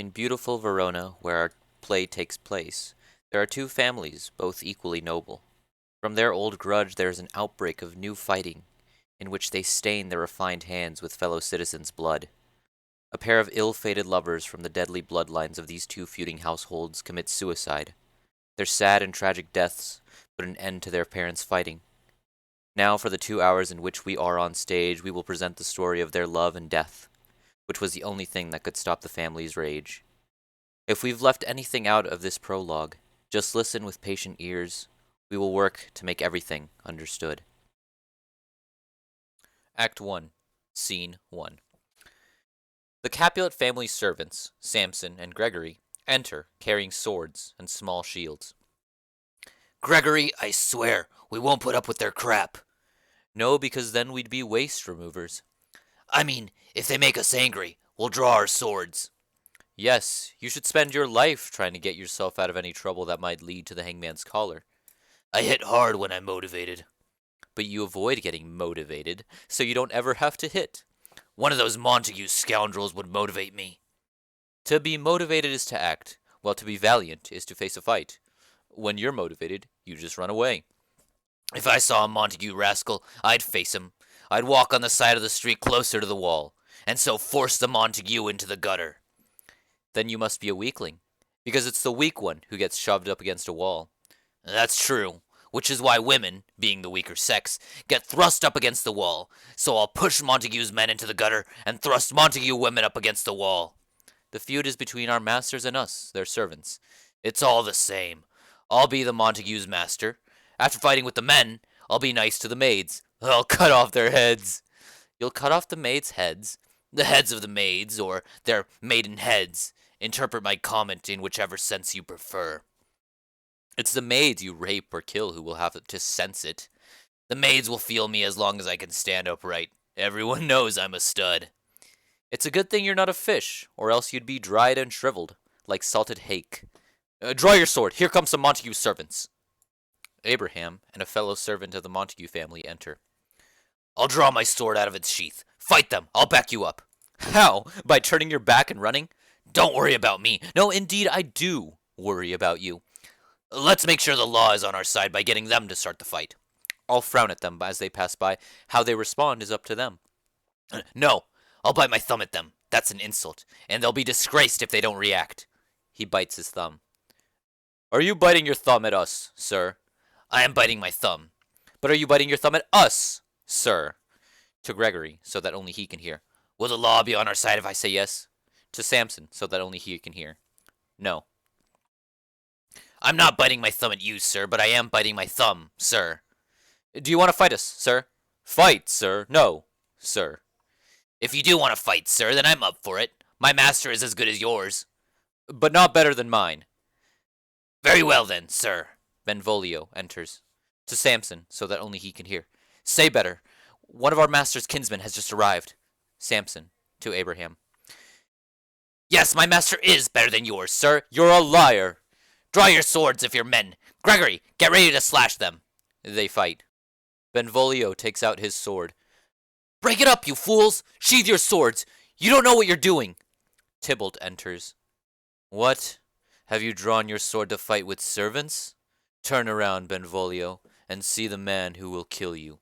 In beautiful Verona, where our play takes place, there are two families, both equally noble. From their old grudge there is an outbreak of new fighting, in which they stain their refined hands with fellow citizens' blood. A pair of ill-fated lovers from the deadly bloodlines of these two feuding households commit suicide. Their sad and tragic deaths put an end to their parents' fighting. Now, for the 2 hours in which we are on stage, we will present the story of their love and death, which was the only thing that could stop the family's rage. If we've left anything out of this prologue, just listen with patient ears. We will work to make everything understood. Act 1, Scene 1. The Capulet family's servants, Samson and Gregory, enter, carrying swords and small shields. Gregory, I swear, we won't put up with their crap. No, because then we'd be waste removers. I mean, if they make us angry, we'll draw our swords. Yes, you should spend your life trying to get yourself out of any trouble that might lead to the hangman's collar. I hit hard when I'm motivated. But you avoid getting motivated, so you don't ever have to hit. One of those Montague scoundrels would motivate me. To be motivated is to act, while to be valiant is to face a fight. When you're motivated, you just run away. If I saw a Montague rascal, I'd face him. I'd walk on the side of the street closer to the wall, and so force the Montague into the gutter. Then you must be a weakling, because it's the weak one who gets shoved up against a wall. That's true, which is why women, being the weaker sex, get thrust up against the wall. So I'll push Montague's men into the gutter and thrust Montague women up against the wall. The feud is between our masters and us, their servants. It's all the same. I'll be the Montague's master. After fighting with the men, I'll be nice to the maids. I'll cut off their heads. You'll cut off the maids' heads? The heads of the maids, or their maiden heads. Interpret my comment in whichever sense you prefer. It's the maids you rape or kill who will have to sense it. The maids will feel me as long as I can stand upright. Everyone knows I'm a stud. It's a good thing you're not a fish, or else you'd be dried and shriveled, like salted hake. Draw your sword. Here come some Montague servants. Abraham and a fellow servant of the Montague family enter. I'll draw my sword out of its sheath. Fight them. I'll back you up. How? By turning your back and running? Don't worry about me. No, indeed, I do worry about you. Let's make sure the law is on our side by getting them to start the fight. I'll frown at them as they pass by. How they respond is up to them. No, I'll bite my thumb at them. That's an insult, and they'll be disgraced if they don't react. He bites his thumb. Are you biting your thumb at us, sir? I am biting my thumb. But are you biting your thumb at us, sir? To Gregory, so that only he can hear. Will the law be on our side if I say yes? To Samson, so that only he can hear. No. I'm not biting my thumb at you, sir, but I am biting my thumb, sir. Do you want to fight us, sir? Fight, sir. No, sir. If you do want to fight, sir, then I'm up for it. My master is as good as yours. But not better than mine. Very well then, sir. Benvolio enters. To Samson, so that only he can hear. Say better. One of our master's kinsmen has just arrived. Samson, to Abraham. Yes, my master is better than yours, sir. You're a liar. Draw your swords if you're men. Gregory, get ready to slash them. They fight. Benvolio takes out his sword. Break it up, you fools! Sheathe your swords! You don't know what you're doing! Tybalt enters. What? Have you drawn your sword to fight with servants? Turn around, Benvolio, and see the man who will kill you.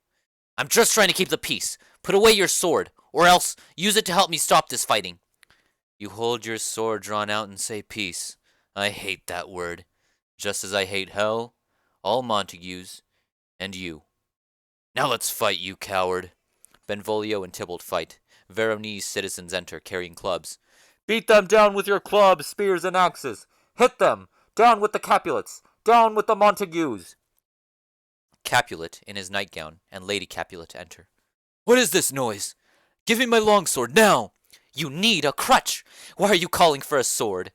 I'm just trying to keep the peace. Put away your sword, or else use it to help me stop this fighting. You hold your sword drawn out and say peace. I hate that word, just as I hate hell, all Montagues, and you. Now let's fight, you coward. Benvolio and Tybalt fight. Veronese citizens enter, carrying clubs. Beat them down with your clubs, spears, and axes. Hit them! Down with the Capulets! Down with the Montagues! Capulet, in his nightgown, and Lady Capulet enter. What is this noise? Give me my longsword, now! You need a crutch! Why are you calling for a sword?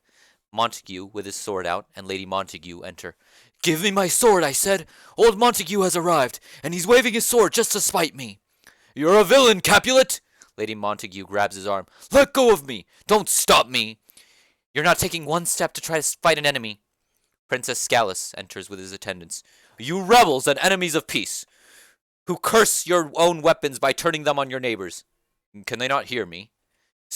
Montague, with his sword out, and Lady Montague enter. Give me my sword, I said! Old Montague has arrived, and he's waving his sword just to spite me. You're a villain, Capulet! Lady Montague grabs his arm. Let go of me! Don't stop me! You're not taking one step to try to fight an enemy. Princess Scalus enters with his attendants. You rebels and enemies of peace, who curse your own weapons by turning them on your neighbors. Can they not hear me?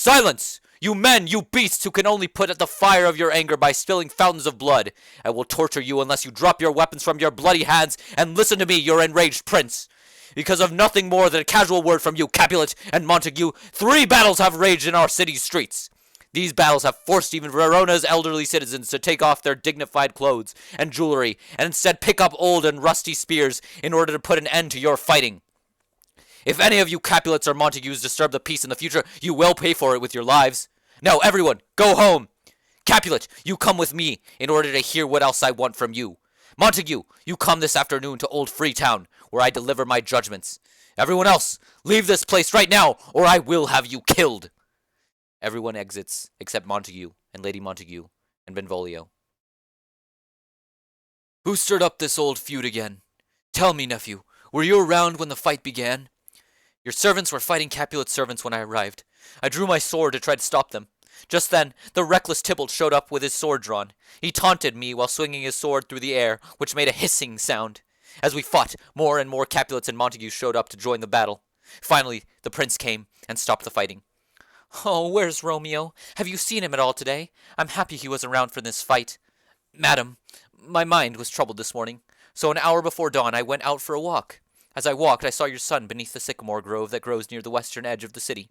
Silence! You men, you beasts who can only put out the fire of your anger by spilling fountains of blood. I will torture you unless you drop your weapons from your bloody hands and listen to me, your enraged prince. Because of nothing more than a casual word from you, Capulet and Montague, 3 battles have raged in our city's streets. These battles have forced even Verona's elderly citizens to take off their dignified clothes and jewelry and instead pick up old and rusty spears in order to put an end to your fighting. If any of you Capulets or Montagues disturb the peace in the future, you will pay for it with your lives. Now, everyone, go home. Capulet, you come with me in order to hear what else I want from you. Montague, you come this afternoon to Old Freetown, where I deliver my judgments. Everyone else, leave this place right now, or I will have you killed. Everyone exits, except Montague, and Lady Montague, and Benvolio. Who stirred up this old feud again? Tell me, nephew, were you around when the fight began? Your servants were fighting Capulet's servants when I arrived. I drew my sword to try to stop them. Just then, the reckless Tybalt showed up with his sword drawn. He taunted me while swinging his sword through the air, which made a hissing sound. As we fought, more and more Capulets and Montagues showed up to join the battle. Finally, the prince came and stopped the fighting. Oh, where's Romeo? Have you seen him at all today? I'm happy he was around for this fight. Madam, my mind was troubled this morning, so an hour before dawn I went out for a walk. As I walked, I saw your son beneath the sycamore grove that grows near the western edge of the city.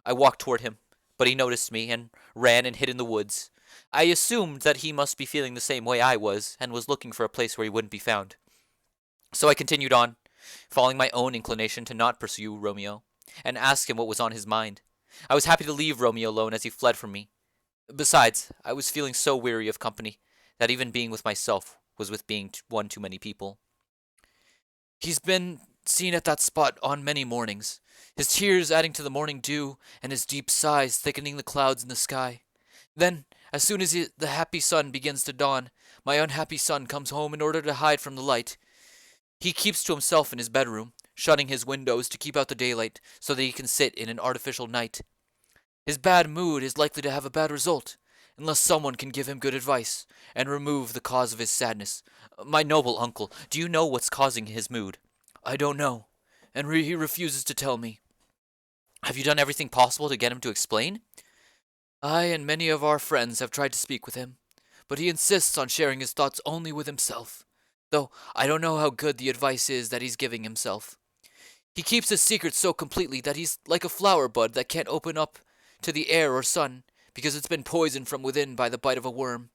I walked toward him, but he noticed me and ran and hid in the woods. I assumed that he must be feeling the same way I was, and was looking for a place where he wouldn't be found. So I continued on, following my own inclination to not pursue Romeo, and ask him what was on his mind. I was happy to leave Romeo alone as he fled from me. Besides, I was feeling so weary of company that even being with myself was with being one too many people. He's been seen at that spot on many mornings, his tears adding to the morning dew, and his deep sighs thickening the clouds in the sky. Then, as soon as the happy sun begins to dawn, my unhappy son comes home in order to hide from the light. He keeps to himself in his bedroom, shutting his windows to keep out the daylight, so that he can sit in an artificial night. His bad mood is likely to have a bad result, unless someone can give him good advice, and remove the cause of his sadness. My noble uncle, do you know what's causing his mood? I don't know, and he refuses to tell me. Have you done everything possible to get him to explain? I and many of our friends have tried to speak with him, but he insists on sharing his thoughts only with himself, though I don't know how good the advice is that he's giving himself. He keeps his secrets so completely that he's like a flower bud that can't open up to the air or sun, because it's been poisoned from within by the bite of a worm.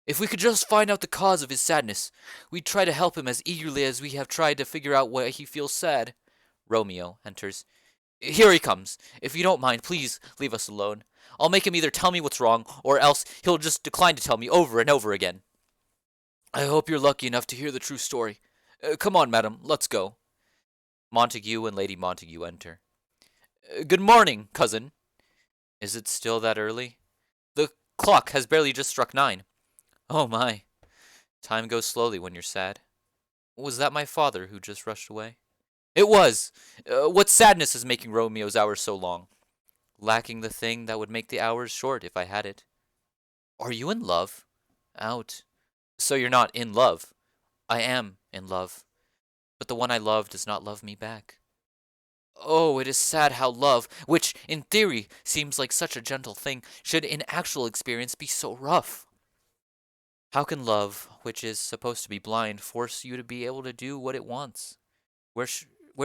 If we could just find out the cause of his sadness, we'd try to help him as eagerly as we have tried to figure out why he feels sad. Romeo enters. Here he comes. If you don't mind, please leave us alone. I'll make him either tell me what's wrong, or else he'll just decline to tell me over and over again. I hope you're lucky enough to hear the true story. Come on, madam, let's go. Montague and Lady Montague enter. Good morning, cousin. Is it still that early? The clock has barely just struck 9. Oh my. Time goes slowly when you're sad. Was that my father who just rushed away? It was. What sadness is making Romeo's hours so long? Lacking the thing that would make the hours short if I had it. Are you in love? Out. So you're not in love. I am in love. But the one I love does not love me back. Oh, it is sad how love, which in theory seems like such a gentle thing, should in actual experience be so rough. How can love, which is supposed to be blind, force you to be able to do what it wants? Where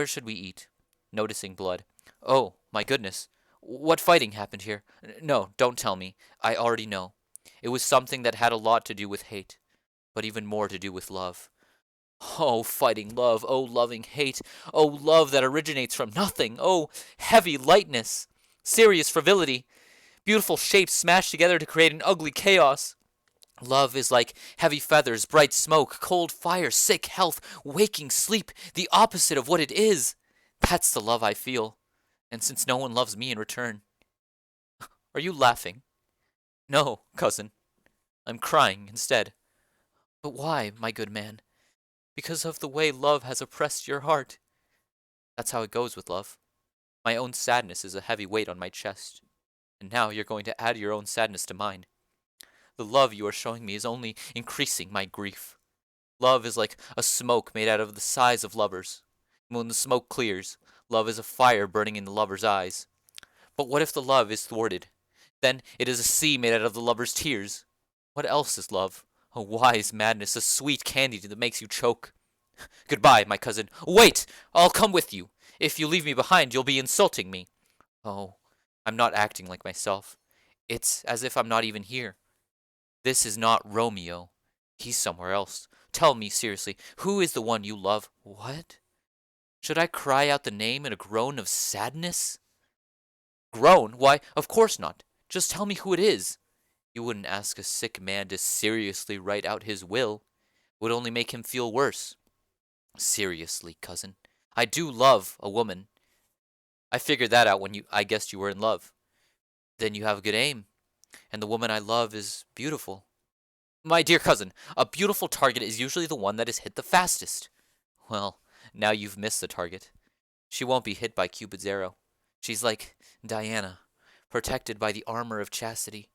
should we eat? Noticing blood. Oh, my goodness. What fighting happened here? No, don't tell me. I already know. It was something that had a lot to do with hate, but even more to do with love. Oh, fighting love, oh, loving hate, oh, love that originates from nothing, oh, heavy lightness, serious frivolity, beautiful shapes smashed together to create an ugly chaos. Love is like heavy feathers, bright smoke, cold fire, sick health, waking sleep, the opposite of what it is. That's the love I feel, and since no one loves me in return. Are you laughing? No, cousin, I'm crying instead. But why, my good man? Because of the way love has oppressed your heart. That's how it goes with love. My own sadness is a heavy weight on my chest, and now you're going to add your own sadness to mine. The love you are showing me is only increasing my grief. Love is like a smoke made out of the sighs of lovers. When the smoke clears, love is a fire burning in the lover's eyes. But what if the love is thwarted? Then it is a sea made out of the lover's tears. What else is love? A wise madness, a sweet candy that makes you choke. Goodbye, my cousin. Wait! I'll come with you. If you leave me behind, you'll be insulting me. Oh, I'm not acting like myself. It's as if I'm not even here. This is not Romeo. He's somewhere else. Tell me seriously, who is the one you love? What? Should I cry out the name in a groan of sadness? Groan? Why, of course not. Just tell me who it is. You wouldn't ask a sick man to seriously write out his will. It would only make him feel worse. Seriously, cousin, I do love a woman. I figured that out when I guessed you were in love. Then you have good aim, and the woman I love is beautiful. My dear cousin, a beautiful target is usually the one that is hit the fastest. Well, now you've missed the target. She won't be hit by Cupid's arrow. She's like Diana, protected by the armor of chastity.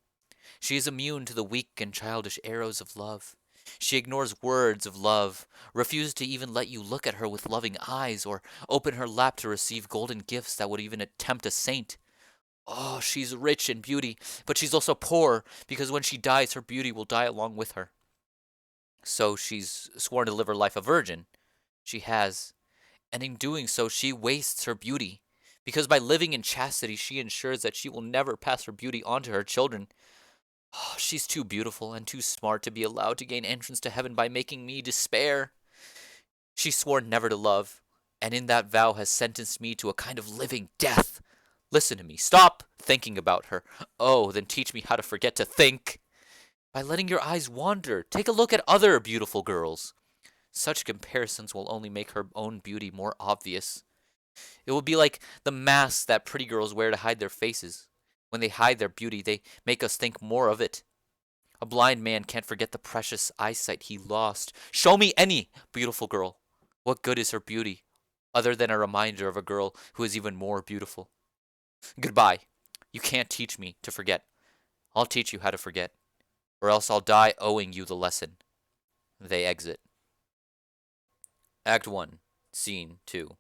She is immune to the weak and childish arrows of love. She ignores words of love, refuses to even let you look at her with loving eyes, or open her lap to receive golden gifts that would even tempt a saint. Oh, she's rich in beauty, but she's also poor, because when she dies, her beauty will die along with her. So she's sworn to live her life a virgin. She has. And in doing so, she wastes her beauty, because by living in chastity, she ensures that she will never pass her beauty on to her children. Oh, she's too beautiful and too smart to be allowed to gain entrance to heaven by making me despair. She swore never to love, and in that vow has sentenced me to a kind of living death. Listen to me. Stop thinking about her. Oh, then teach me how to forget to think. By letting your eyes wander, take a look at other beautiful girls. Such comparisons will only make her own beauty more obvious. It will be like the masks that pretty girls wear to hide their faces. When they hide their beauty, they make us think more of it. A blind man can't forget the precious eyesight he lost. Show me any beautiful girl. What good is her beauty, other than a reminder of a girl who is even more beautiful? Goodbye. You can't teach me to forget. I'll teach you how to forget, or else I'll die owing you the lesson. They exit. Act 1, Scene 2.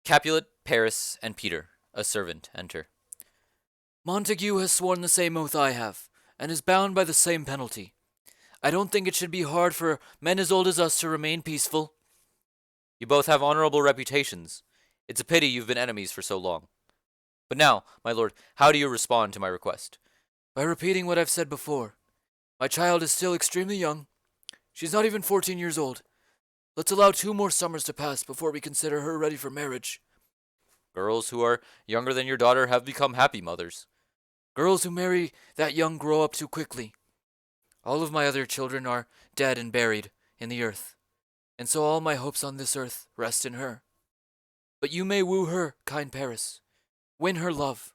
Capulet, Paris, and Peter, a servant, enter. Montague has sworn the same oath I have, and is bound by the same penalty. I don't think it should be hard for men as old as us to remain peaceful. You both have honorable reputations. It's a pity you've been enemies for so long. But now, my lord, how do you respond to my request? By repeating what I've said before. My child is still extremely young. She's not even 14 years old. Let's allow 2 more summers to pass before we consider her ready for marriage. Girls who are younger than your daughter have become happy mothers. Girls who marry that young grow up too quickly. All of my other children are dead and buried in the earth, and so all my hopes on this earth rest in her. But you may woo her, kind Paris. Win her love.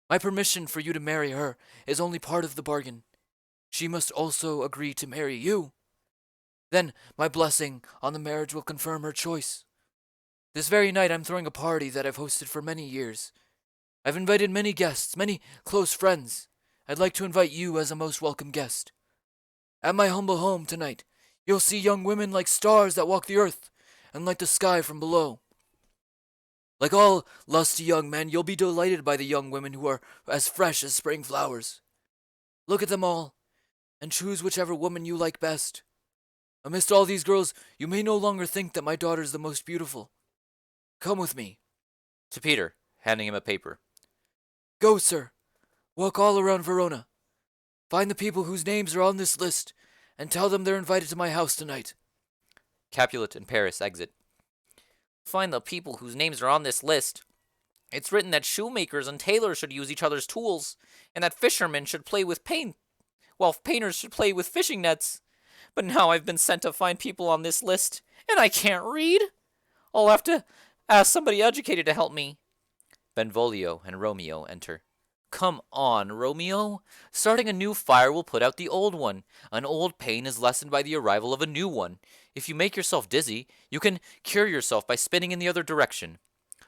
My permission for you to marry her is only part of the bargain. She must also agree to marry you. Then my blessing on the marriage will confirm her choice. This very night I'm throwing a party that I've hosted for many years. I've invited many guests, many close friends. I'd like to invite you as a most welcome guest. At my humble home tonight, you'll see young women like stars that walk the earth and light the sky from below. Like all lusty young men, you'll be delighted by the young women who are as fresh as spring flowers. Look at them all, and choose whichever woman you like best. Amidst all these girls, you may no longer think that my daughter is the most beautiful. Come with me. To Peter, handing him a paper. Go, sir. Walk all around Verona. Find the people whose names are on this list, and tell them they're invited to my house tonight. Capulet and Paris exit. Find the people whose names are on this list. It's written that shoemakers and tailors should use each other's tools, and that fishermen should play with paint, while painters should play with fishing nets. But now I've been sent to find people on this list, and I can't read. I'll have to ask somebody educated to help me. Benvolio and Romeo enter. Come on, Romeo. Starting a new fire will put out the old one. An old pain is lessened by the arrival of a new one. If you make yourself dizzy, you can cure yourself by spinning in the other direction.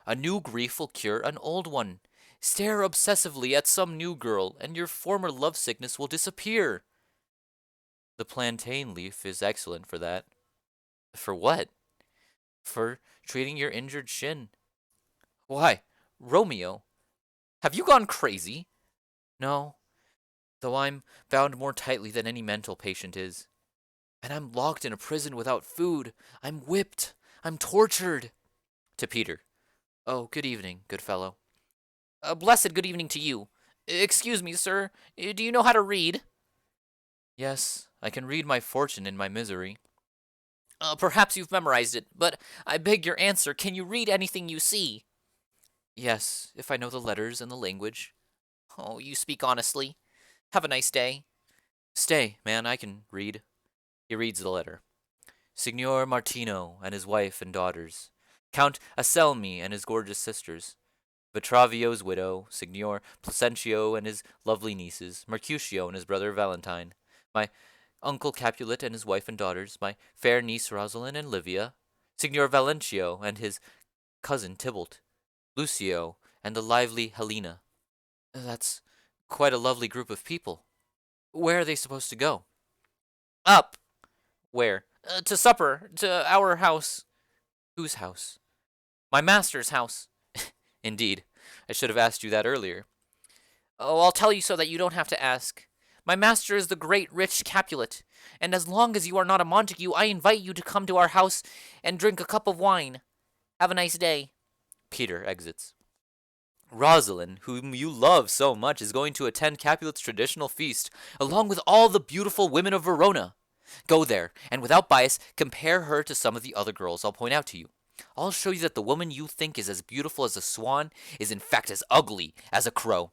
A new grief will cure an old one. Stare obsessively at some new girl, and your former lovesickness will disappear. The plantain leaf is excellent for that. For what? For treating your injured shin. Why, Romeo, Have you gone crazy? No, though I'm bound more tightly than any mental patient is. And I'm locked in a prison without food. I'm whipped. I'm tortured. To Peter. Oh, good evening, good fellow. A blessed good evening to you. Excuse me, sir. Do you know how to read? Yes, I can read my fortune in my misery. Perhaps you've memorized it, but I beg your answer. Can you read anything you see? Yes, if I know the letters and the language. Oh, you speak honestly. Have a nice day. Stay, man, I can read. He reads the letter. Signor Martino and his wife and daughters. Count Anselmi and his gorgeous sisters. Vitravio's widow, Signor Placentio and his lovely nieces, Mercutio and his brother Valentine, my uncle Capulet and his wife and daughters, my fair niece Rosalind and Livia, Signor Valentio and his cousin Tybalt, Lucio and the lively Helena. That's quite a lovely group of people. Where are they supposed to go? Up. Where? To supper, to our house. Whose house? My master's house. Indeed, I should have asked you that earlier. Oh, I'll tell you so that you don't have to ask. My master is the great rich Capulet, and as long as you are not a Montague, I invite you to come to our house and drink a cup of wine. Have a nice day. Peter exits. Rosalind, whom you love so much, is going to attend Capulet's traditional feast, along with all the beautiful women of Verona. Go there, and without bias, compare her to some of the other girls I'll point out to you. I'll show you that the woman you think is as beautiful as a swan is in fact as ugly as a crow.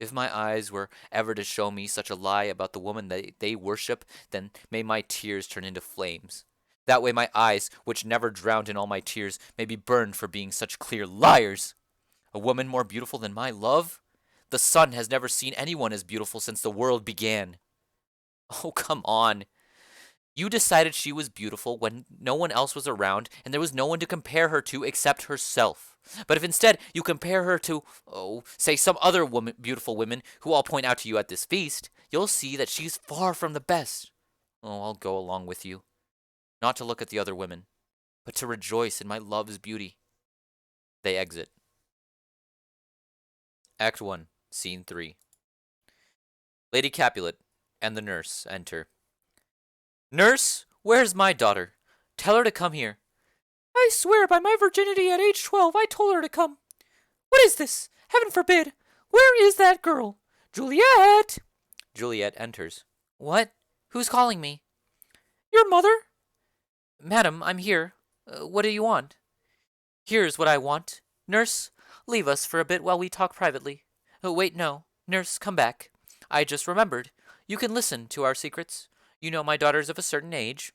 If my eyes were ever to show me such a lie about the woman that they worship, then may my tears turn into flames. That way my eyes, which never drowned in all my tears, may be burned for being such clear liars. A woman more beautiful than my love? The sun has never seen anyone as beautiful since the world began. Oh, come on. You decided she was beautiful when no one else was around and there was no one to compare her to except herself. But if instead you compare her to, say some other beautiful women who I'll point out to you at this feast, you'll see that she's far from the best. Oh, I'll go along with you. Not to look at the other women, but to rejoice in my love's beauty. They exit. Act 1, Scene 3. Lady Capulet and the nurse enter. Nurse, where's my daughter? Tell her to come here. I swear by my virginity at age 12 I told her to come. What is this? Heaven forbid! Where is that girl? Juliet! Juliet enters. What? Who's calling me? Your mother? Madam, I'm here. What do you want? Here's what I want. Nurse, leave us for a bit while we talk privately. Wait, no. Nurse, come back. I just remembered. You can listen to our secrets. You know my daughter's of a certain age.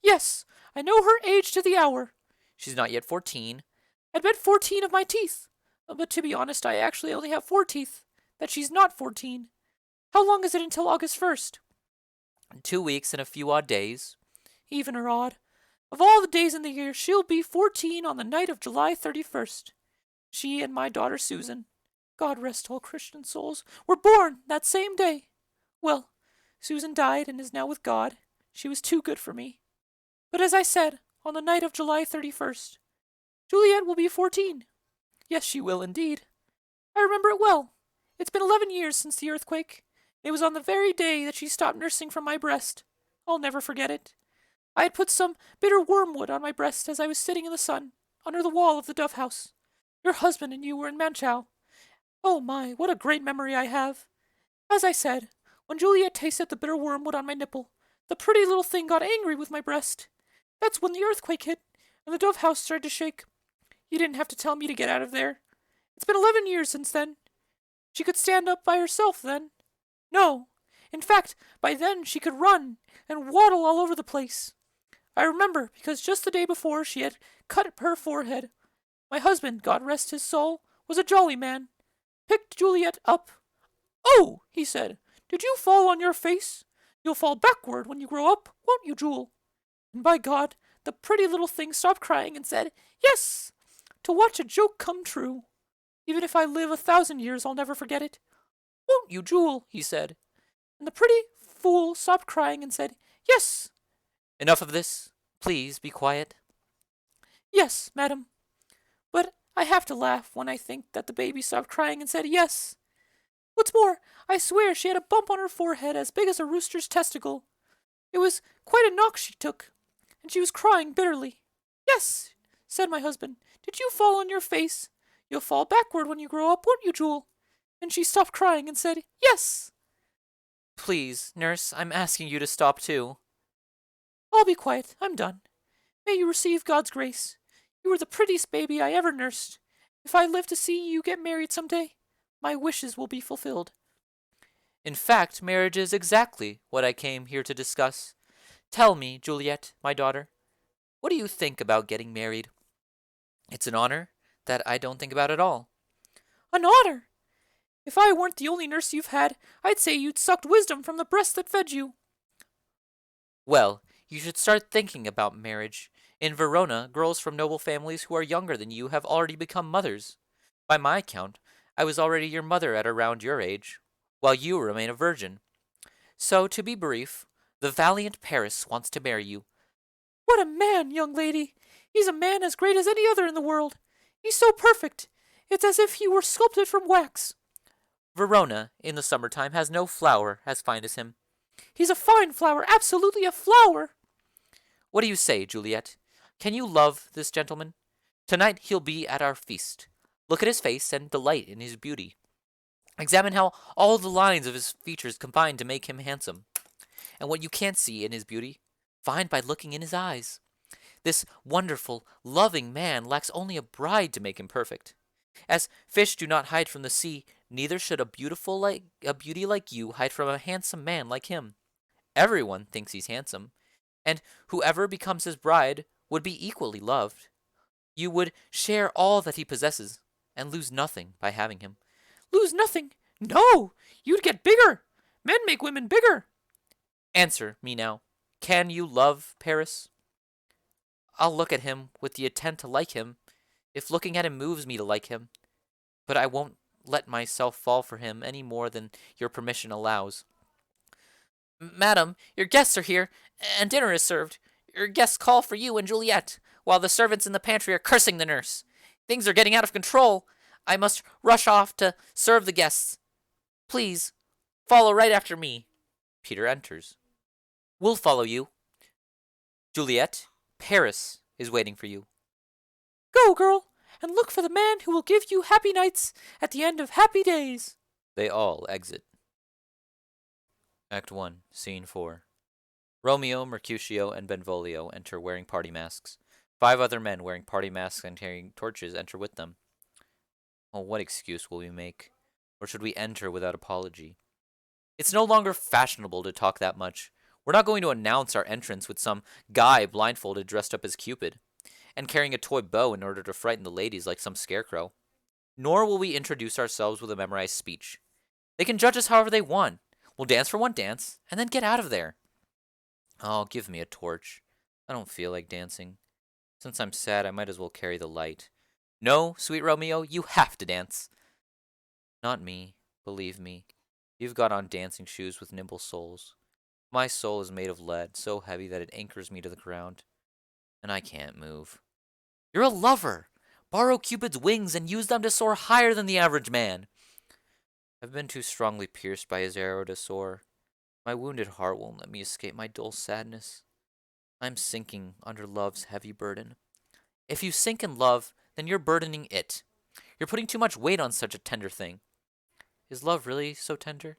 Yes, I know her age to the hour. She's not yet 14. I'd bet 14 of my teeth. But to be honest, I actually only have 4 teeth. That she's not 14. How long is it until August 1st? 2 weeks and a few odd days. Even or odd. Of all the days in the year, she'll be 14 on the night of July 31st. She and my daughter Susan, God rest all Christian souls, were born that same day. Well, Susan died and is now with God. She was too good for me. But as I said, on the night of July 31st, Juliet will be 14. Yes, she will indeed. I remember it well. It's been 11 years since the earthquake. It was on the very day that she stopped nursing from my breast. I'll never forget it. I had put some bitter wormwood on my breast as I was sitting in the sun, under the wall of the Dove House. Your husband and you were in Manchow. Oh my, what a great memory I have. As I said, when Juliet tasted the bitter wormwood on my nipple, the pretty little thing got angry with my breast. That's when the earthquake hit, and the Dove House started to shake. You didn't have to tell me to get out of there. It's been 11 years since then. She could stand up by herself then. No. In fact, by then she could run and waddle all over the place. I remember, because just the day before she had cut her forehead. My husband, God rest his soul, was a jolly man. Picked Juliet up. Oh, he said, did you fall on your face? You'll fall backward when you grow up, won't you, Jewel? And by God, the pretty little thing stopped crying and said, yes, to watch a joke come true. Even if I live 1,000 years, I'll never forget it. Won't you, Jewel? He said. And the pretty fool stopped crying and said, yes. Enough of this. Please be quiet. Yes, madam. But I have to laugh when I think that the baby stopped crying and said yes. What's more, I swear she had a bump on her forehead as big as a rooster's testicle. It was quite a knock she took, and she was crying bitterly. Yes, said my husband. Did you fall on your face? You'll fall backward when you grow up, won't you, Jewel? And she stopped crying and said, yes. Please, nurse, I'm asking you to stop too. I'll be quiet. I'm done. May you receive God's grace. You were the prettiest baby I ever nursed. If I live to see you get married some day, my wishes will be fulfilled. In fact, marriage is exactly what I came here to discuss. Tell me, Juliet, my daughter, what do you think about getting married? It's an honor that I don't think about at all. An honor? If I weren't the only nurse you've had, I'd say you'd sucked wisdom from the breast that fed you. Well, you should start thinking about marriage. In Verona, girls from noble families who are younger than you have already become mothers. By my account, I was already your mother at around your age, while you remain a virgin. So, to be brief, the valiant Paris wants to marry you. What a man, young lady! He's a man as great as any other in the world. He's so perfect. It's as if he were sculpted from wax. Verona, in the summertime, has no flower as fine as him. He's a fine flower, absolutely a flower. What do you say, Juliet? Can you love this gentleman? Tonight he'll be at our feast. Look at his face and delight in his beauty. Examine how all the lines of his features combine to make him handsome. And what you can't see in his beauty, find by looking in his eyes. This wonderful, loving man lacks only a bride to make him perfect. As fish do not hide from the sea, neither should a beauty like you hide from a handsome man like him. Everyone thinks he's handsome, and whoever becomes his bride would be equally loved. You would share all that he possesses, and lose nothing by having him. Lose nothing? No! You'd get bigger! Men make women bigger! Answer me now. Can you love Paris? I'll look at him with the intent to like him, if looking at him moves me to like him. But I won't let myself fall for him any more than your permission allows. Madam, your guests are here, and dinner is served. Your guests call for you and Juliet, while the servants in the pantry are cursing the nurse. Things are getting out of control. I must rush off to serve the guests. Please, follow right after me. Peter enters. We'll follow you. Juliet, Paris is waiting for you. Go, girl, and look for the man who will give you happy nights at the end of happy days. They all exit. Act 1, Scene 4. Romeo, Mercutio, and Benvolio enter wearing party masks. 5 other men wearing party masks and carrying torches enter with them. Oh, what excuse will we make? Or should we enter without apology? It's no longer fashionable to talk that much. We're not going to announce our entrance with some guy blindfolded dressed up as Cupid, and carrying a toy bow in order to frighten the ladies like some scarecrow. Nor will we introduce ourselves with a memorized speech. They can judge us however they want. We'll dance for one dance, and then get out of there. Oh, give me a torch. I don't feel like dancing. Since I'm sad, I might as well carry the light. No, sweet Romeo, you have to dance. Not me, believe me. You've got on dancing shoes with nimble soles. My soul is made of lead, so heavy that it anchors me to the ground, and I can't move. You're a lover. Borrow Cupid's wings and use them to soar higher than the average man. I've been too strongly pierced by his arrow to soar. My wounded heart won't let me escape my dull sadness. I'm sinking under love's heavy burden. If you sink in love, then you're burdening it. You're putting too much weight on such a tender thing. Is love really so tender?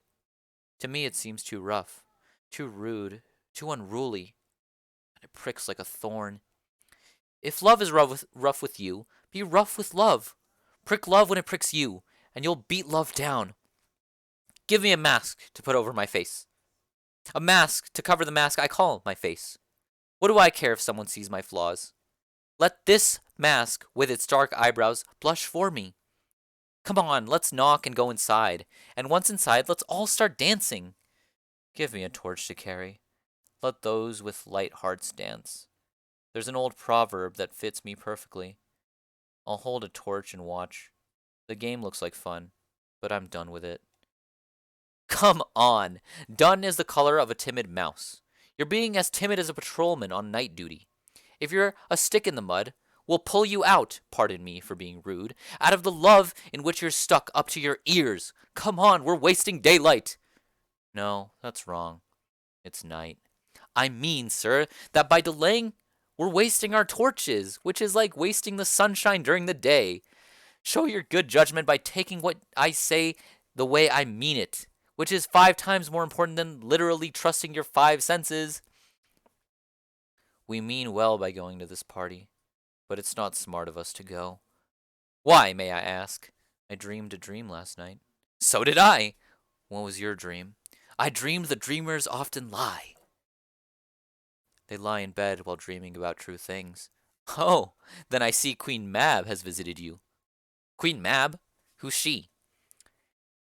To me it seems too rough, too rude, too unruly, and it pricks like a thorn. If love is rough with you, be rough with love. Prick love when it pricks you, and you'll beat love down. Give me a mask to put over my face. A mask to cover the mask I call my face. What do I care if someone sees my flaws? Let this mask, with its dark eyebrows, blush for me. Come on, let's knock and go inside. And once inside, let's all start dancing. Give me a torch to carry. Let those with light hearts dance. There's an old proverb that fits me perfectly. I'll hold a torch and watch. The game looks like fun, but I'm done with it. Come on! Dun is the color of a timid mouse. You're being as timid as a patrolman on night duty. If you're a stick in the mud, will pull you out, pardon me for being rude, out of the love in which you're stuck up to your ears. Come on, we're wasting daylight. No, that's wrong. It's night. I mean, sir, that by delaying, we're wasting our torches, which is like wasting the sunshine during the day. Show your good judgment by taking what I say the way I mean it, which is 5 times more important than literally trusting your 5 senses. We mean well by going to this party, but it's not smart of us to go. Why, may I ask? I dreamed a dream last night. So did I. What was your dream? I dreamed the dreamers often lie. They lie in bed while dreaming about true things. Oh, then I see Queen Mab has visited you. Queen Mab? Who's she?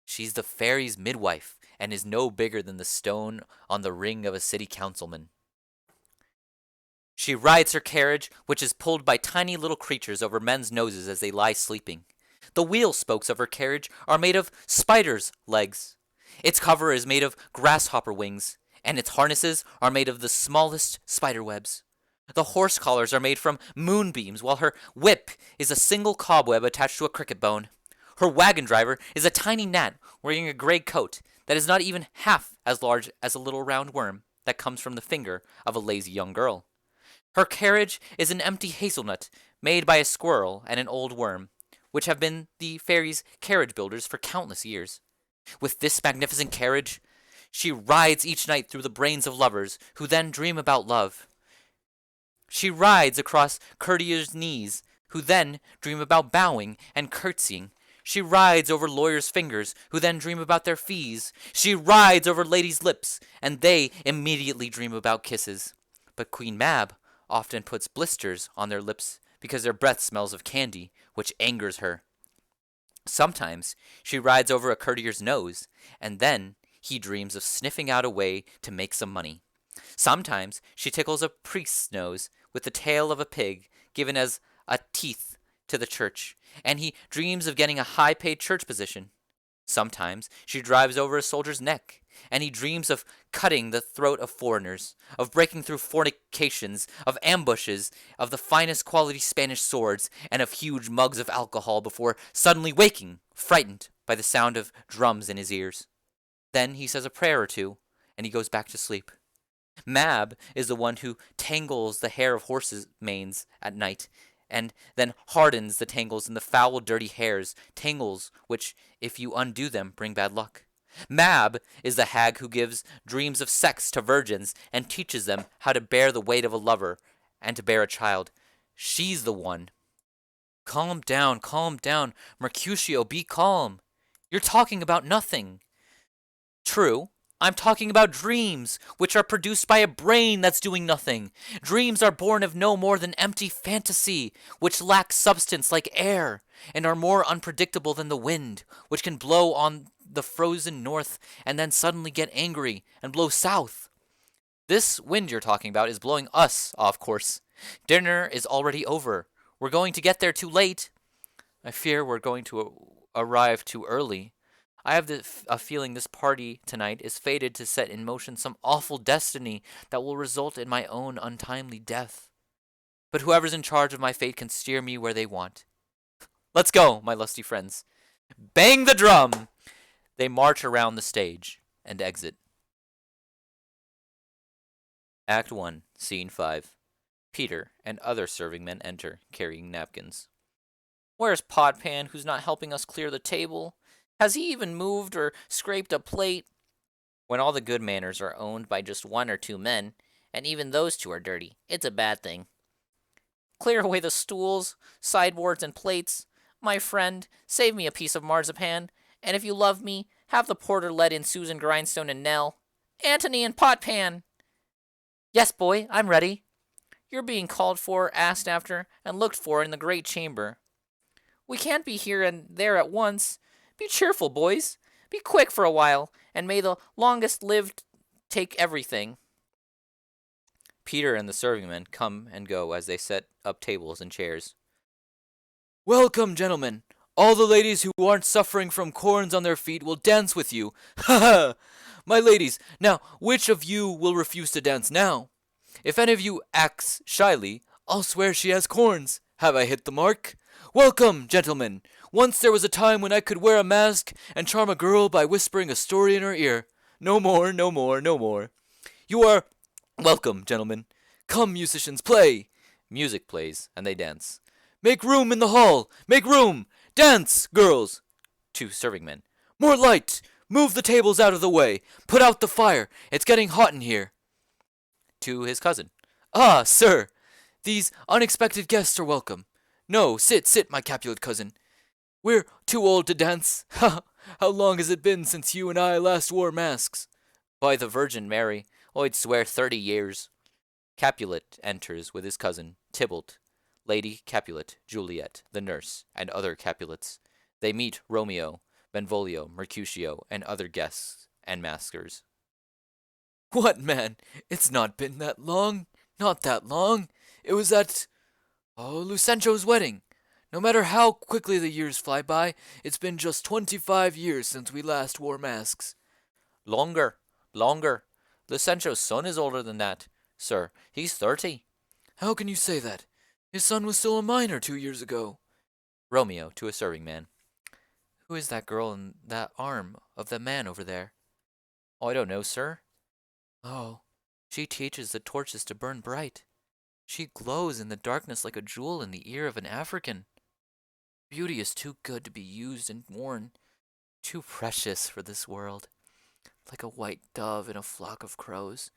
She's the fairy's midwife, and is no bigger than the stone on the ring of a city councilman. She rides her carriage, which is pulled by tiny little creatures over men's noses as they lie sleeping. The wheel spokes of her carriage are made of spiders' legs. Its cover is made of grasshopper wings, and its harnesses are made of the smallest spider webs. The horse collars are made from moonbeams, while her whip is a single cobweb attached to a cricket bone. Her wagon driver is a tiny gnat wearing a gray coat that is not even half as large as a little round worm that comes from the finger of a lazy young girl. Her carriage is an empty hazelnut made by a squirrel and an old worm, which have been the fairy's carriage builders for countless years. With this magnificent carriage, she rides each night through the brains of lovers who then dream about love. She rides across courtiers' knees who then dream about bowing and curtsying. She rides over lawyers' fingers who then dream about their fees. She rides over ladies' lips and they immediately dream about kisses. But Queen Mab often puts blisters on their lips because their breath smells of candy, which angers her. Sometimes she rides over a courtier's nose, and then he dreams of sniffing out a way to make some money. Sometimes she tickles a priest's nose with the tail of a pig given as a teeth to the church, and he dreams of getting a high-paid church position. Sometimes she drives over a soldier's neck, and he dreams of cutting the throat of foreigners, of breaking through fortifications, of ambushes, of the finest quality Spanish swords, and of huge mugs of alcohol before suddenly waking, frightened by the sound of drums in his ears. Then he says a prayer or two, and he goes back to sleep. Mab is the one who tangles the hair of horses' manes at night, and then hardens the tangles in the foul, dirty hairs, tangles which, if you undo them, bring bad luck. Mab is the hag who gives dreams of sex to virgins and teaches them how to bear the weight of a lover and to bear a child. She's the one. Calm down, Mercutio, be calm. You're talking about nothing. True, I'm talking about dreams, which are produced by a brain that's doing nothing. Dreams are born of no more than empty fantasy, which lacks substance like air, and are more unpredictable than the wind, which can blow on the frozen north and then suddenly get angry and blow south. This wind you're talking about is blowing us off course. Dinner is already over. We're going to get there too late. I fear we're going to arrive too early. I have a feeling this party tonight is fated to set in motion some awful destiny that will result in my own untimely death. But whoever's in charge of my fate can steer me where they want. Let's go, my lusty friends. Bang the drum! They march around the stage and exit. Act 1, Scene 5. Peter and other serving men enter, carrying napkins. Where's Podpan, who's not helping us clear the table? Has he even moved or scraped a plate? When all the good manners are owned by just 1 or 2 men, and even those 2 are dirty, it's a bad thing. Clear away the stools, sideboards, and plates. My friend, save me a piece of marzipan, and if you love me, have the porter let in Susan Grindstone and Nell. Antony and Potpan! Yes, boy, I'm ready. You're being called for, asked after, and looked for in the great chamber. We can't be here and there at once. Be cheerful, boys. Be quick for a while, and may the longest lived take everything. Peter and the serving men come and go as they set up tables and chairs. Welcome, gentlemen. All the ladies who aren't suffering from corns on their feet will dance with you. Ha ha! My ladies, now, which of you will refuse to dance now? If any of you acts shyly, I'll swear she has corns. Have I hit the mark? Welcome, gentlemen. Once there was a time when I could wear a mask and charm a girl by whispering a story in her ear. No more, no more, no more. You are welcome, gentlemen. Come, musicians, play. Music plays, and they dance. Make room in the hall. Make room. Dance, girls. To serving men. More light. Move the tables out of the way. Put out the fire. It's getting hot in here. To his cousin. Ah, sir. These unexpected guests are welcome. No, sit, my Capulet cousin. We're too old to dance. Ha! How long has it been since you and I last wore masks? By the Virgin Mary, I'd swear 30 years. Capulet enters with his cousin, Tybalt, Lady Capulet, Juliet, the nurse, and other Capulets. They meet Romeo, Benvolio, Mercutio, and other guests and maskers. What, man? It's not been that long. Not that long. It was at, Lucentio's wedding. No matter how quickly the years fly by, it's been just 25 years since we last wore masks. Longer. Lucentio's son is older than that, sir. He's 30. How can you say that? His son was still a minor 2 years ago. Romeo to a serving man. Who is that girl in that arm of the man over there? I don't know, sir. Oh, she teaches the torches to burn bright. She glows in the darkness like a jewel in the ear of an African. Beauty is too good to be used and worn, too precious for this world. Like a white dove in a flock of crows,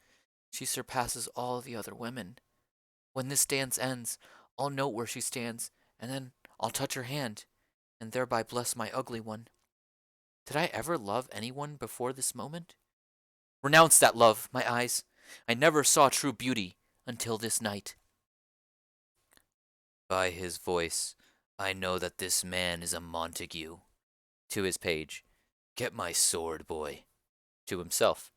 she surpasses all the other women. When this dance ends, I'll note where she stands, and then I'll touch her hand, and thereby bless my ugly one. Did I ever love anyone before this moment? Renounce that love, my eyes. I never saw true beauty until this night. By his voice, I know that this man is a Montague. To his page. Get my sword, boy. To himself.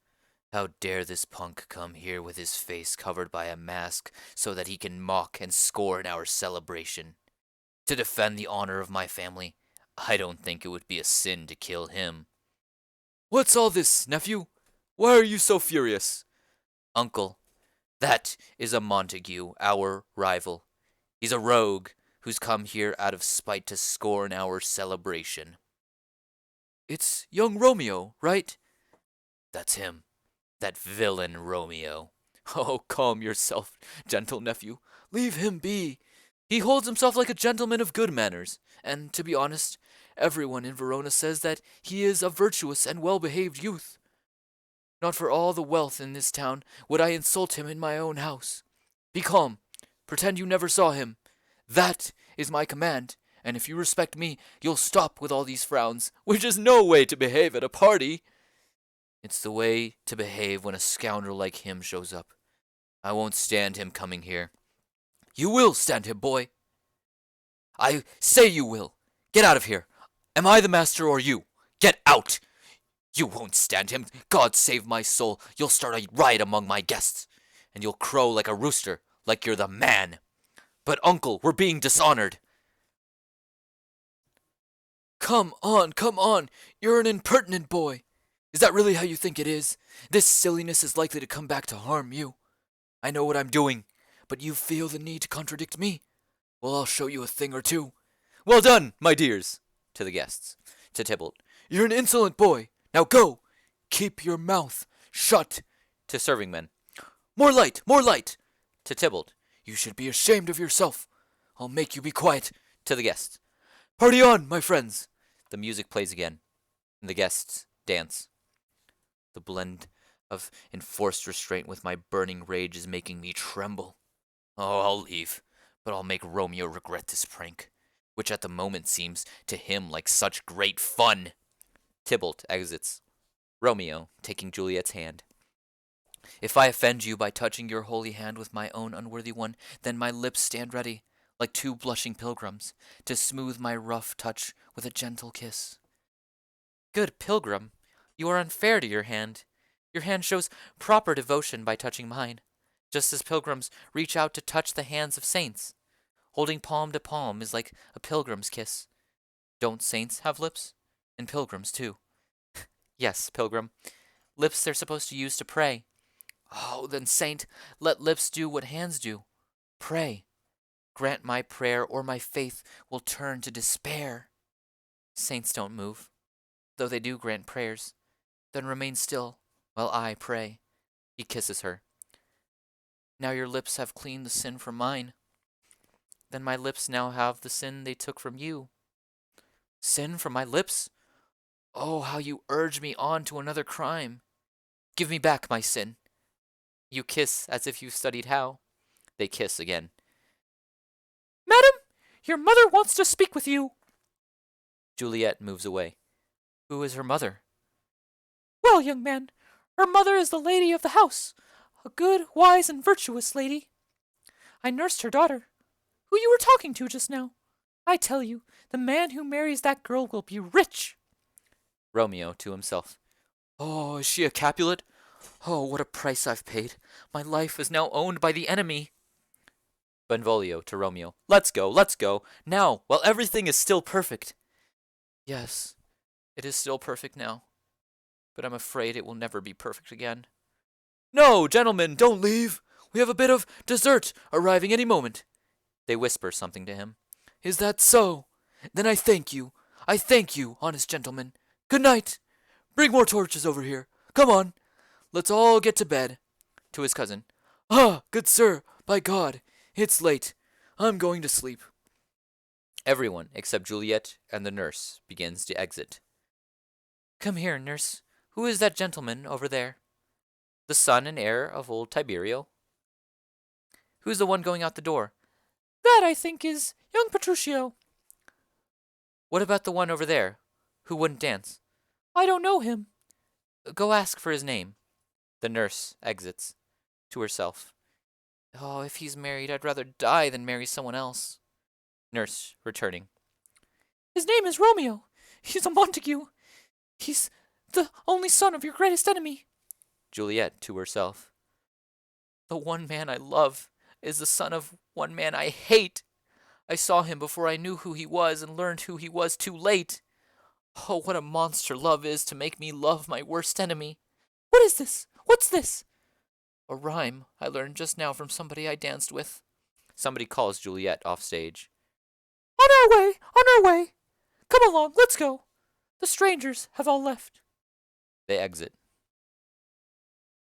How dare this punk come here with his face covered by a mask so that he can mock and scorn our celebration? To defend the honor of my family, I don't think it would be a sin to kill him. What's all this, nephew? Why are you so furious? Uncle, that is a Montague, our rival. He's a rogue who's come here out of spite to scorn our celebration. It's young Romeo, right? That's him. That villain Romeo. Oh, calm yourself, gentle nephew. Leave him be. He holds himself like a gentleman of good manners, and, to be honest, everyone in Verona says that he is a virtuous and well-behaved youth. Not for all the wealth in this town would I insult him in my own house. Be calm. Pretend you never saw him. That is my command, and if you respect me, you'll stop with all these frowns, which is no way to behave at a party. It's the way to behave when a scoundrel like him shows up. I won't stand him coming here. You will stand him, boy. I say you will. Get out of here. Am I the master or you? Get out! You won't stand him. God save my soul. You'll start a riot among my guests, and you'll crow like a rooster, like you're the man. But, uncle, we're being dishonored. Come on. You're an impertinent boy. Is that really how you think it is? This silliness is likely to come back to harm you. I know what I'm doing, but you feel the need to contradict me? Well, I'll show you a thing or two. Well done, my dears. To the guests. To Tybalt. You're an insolent boy. Now go. Keep your mouth shut. To serving men. More light. To Tybalt. You should be ashamed of yourself. I'll make you be quiet. To the guests. Party on, my friends. The music plays again, and the guests dance. The blend of enforced restraint with my burning rage is making me tremble. Oh, I'll leave, but I'll make Romeo regret this prank, which at the moment seems to him like such great fun. Tybalt exits. Romeo, taking Juliet's hand. If I offend you by touching your holy hand with my own unworthy one, then my lips stand ready, like two blushing pilgrims, to smooth my rough touch with a gentle kiss. Good pilgrim, you are unfair to your hand. Your hand shows proper devotion by touching mine, just as pilgrims reach out to touch the hands of saints. Holding palm to palm is like a pilgrim's kiss. Don't saints have lips? And pilgrims, too. Yes, pilgrim. Lips they're supposed to use to pray. Oh, then, saint, let lips do what hands do. Pray. grant my prayer, or my faith will turn to despair. Saints don't move, though they do grant prayers. Then remain still, while I pray. He kisses her. Now your lips have cleaned the sin from mine. Then my lips now have the sin they took from you. Sin from my lips? Oh, how you urge me on to another crime. Give me back my sin. You kiss as if you studied how. They kiss again. Madam, your mother wants to speak with you. Juliet moves away. Who is her mother? Well, young man, her mother is the lady of the house, a good, wise, and virtuous lady. I nursed her daughter, who you were talking to just now. I tell you, the man who marries that girl will be rich. Romeo to himself. Oh, is she a Capulet? Oh, what a price I've paid. My life is now owned by the enemy. Benvolio to Romeo. Let's go, now, while everything is still perfect. Yes, it is still perfect now, but I'm afraid it will never be perfect again. No, gentlemen, don't leave. We have a bit of dessert arriving any moment. They whisper something to him. Is that so? Then I thank you, honest gentlemen. Good night. Bring more torches over here. Come on. Let's all get to bed. To his cousin. Ah, good sir, by God, it's late. I'm going to sleep. Everyone, except Juliet and the nurse, begins to exit. Come here, nurse. Who is that gentleman over there? The son and heir of old Tiberio. Who's the one going out the door? That, I think, is young Petruchio. What about the one over there, who wouldn't dance? I don't know him. Go ask for his name. The nurse exits. To herself. Oh, if he's married, I'd rather die than marry someone else. Nurse, returning. His name is Romeo. He's a Montague. He's the only son of your greatest enemy. Juliet, to herself. The one man I love is the son of one man I hate. I saw him before I knew who he was and learned who he was too late. Oh, what a monster love is to make me love my worst enemy. What is this? What's this? A rhyme I learned just now from somebody I danced with. Somebody calls Juliet off stage. On our way. Come along, let's go. The strangers have all left. They exit.